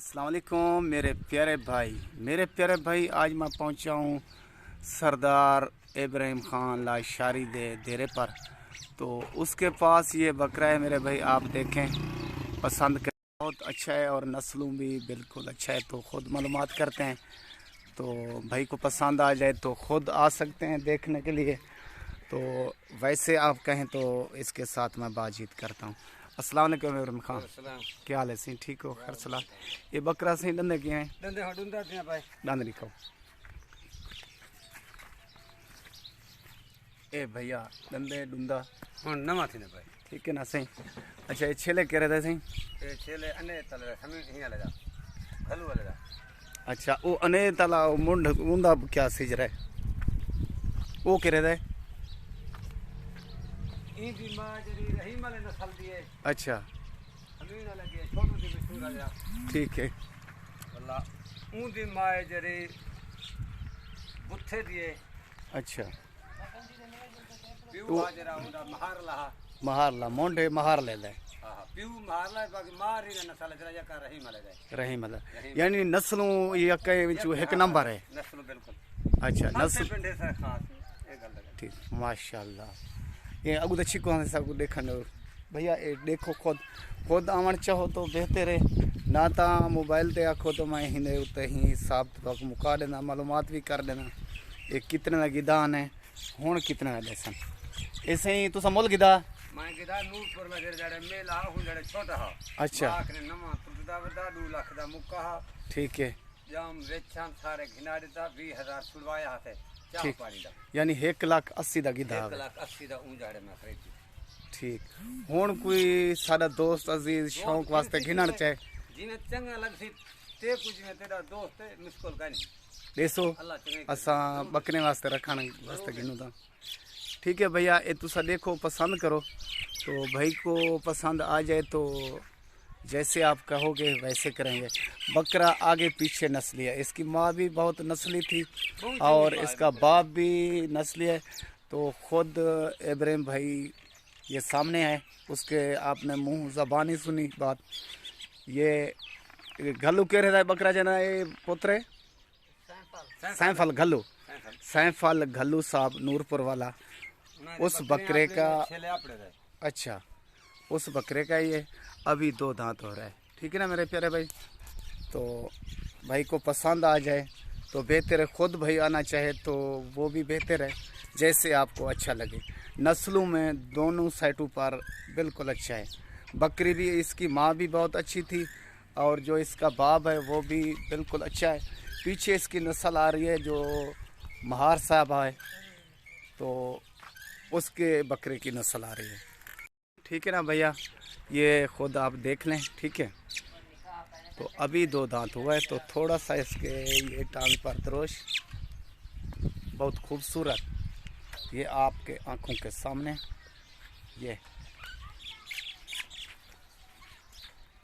अस्सलाम वालेकुम मेरे प्यारे भाई आज मैं पहुंचा हूं सरदार इब्राहिम खान लाशारी दे डेरे पर। तो उसके पास ये बकरा है मेरे भाई, आप देखें, पसंद कर, बहुत अच्छा है और नस्लों भी बिल्कुल अच्छा है। तो ख़ुद मालूमात करते हैं, तो भाई को पसंद आ जाए तो ख़ुद आ सकते हैं देखने के लिए। तो वैसे आप कहें तो इसके साथ मैं बातचीत करता हूँ। अस्सलाम वालेकुम इब्राहिम खान, क्या हाल है सी? ठीक हो? खैर सलाह। ये बकरा सही डंदे किए हैं? डंद लिखो। ए भैया डंदे डुंदा नवा थी भाई, ठीक है ना सही। अच्छा ये छेले कह रहे थे सही? ये छेले अने तले समी हिया ले जा घलू वाले जा। अच्छा वो अने तला मुंड मुंडा क्या सीज रहा है वो कह रहे थे? ई दी मां जरी रही माले नस्ल दी है। अच्छा हमी ना लगे छोटू दी बिसूर आ जा। ठीक है। अल्लाह ऊ दी मां जरी बुथे दिए। अच्छा पीऊ आ जरा उंदा महार लहा महार ला मोंडे महार ले ले। हां पीऊ महार ला बाकी मार ही नस्ल जरा जा कर रही माले जाए रही मतलब यानी नस्लों ये कई विचू एक नंबर है। नस्ल बिल्कुल अच्छा नस्ल पिंडे से खास ए गल लगे ठीक माशाल्लाह। ये अगू तो छिको है सब देखने भैया, ये देखो खुद आवन चाहो तो बेहतर है ना, ता मोबाइल ते आखो तो मैं हिंदे उत्ते ही साफ तक मुका देना, मालूमात भी कर देना ये कितने का गिदान है हुण कितने का देसन। ऐसे ही तुसा मुल गिदा मैं गिदा नूरपुर में जड़े मेला हूं जड़े छोटा हा। अच्छा आखने नवा तुदा वदा 2 लाख दा मुक्का हा। ठीक है। जाम वेचां सारे घिनाड़े दा 20000 छुड़वाया थे चाह ठीक पानी दा यानी 1,80,000 का गिदा 1,80,000 दा ऊं जाड़े में खरीदी। ठीक हुण कोई साडा दोस्त अजीज शौक वास्ते घिनण चाहे जिने चंगा लगसी ते कुछ में तेरा दोस्त है मुश्किल का नहीं देसो अल्लाह चंगे असा बकने वास्ते रखण वास्ते गिनू था। ठीक है भैया, ये तुसा देखो पसंद करो, तो भाई को पसंद आ जाए तो जैसे आप कहोगे वैसे करेंगे। बकरा आगे पीछे नस्ली है, इसकी माँ भी बहुत नस्ली थी और इसका बाप भी नस्ली है। तो खुद इब्राहिम भाई ये सामने है, उसके आपने मुंह ज़बानी सुनी बात। ये घल्लू कह रहा है बकरा जना ये पुत्र है सैफल घल्लू, सैफल घल्लू साहब नूरपुर वाला, उस बकरे का। अच्छा उस बकरे का ये अभी 2 दांत हो रहा है। ठीक है ना मेरे प्यारे भाई, तो भाई को पसंद आ जाए तो बेहतर है, खुद भाई आना चाहे तो वो भी बेहतर है, जैसे आपको अच्छा लगे। नस्लों में दोनों साइडों पर बिल्कुल अच्छा है। बकरी भी इसकी माँ भी बहुत अच्छी थी और जो इसका बाप है वो भी बिल्कुल अच्छा है। पीछे इसकी नस्ल आ रही है जो महार साहब है, तो उसके बकरे की नस्ल आ रही है। ठीक है ना भैया, ये खुद आप देख लें। ठीक है, तो अभी 2 दांत हुआ है, तो थोड़ा सा इसके ये टांग पर दरोश बहुत खूबसूरत, ये आपके आंखों के सामने ये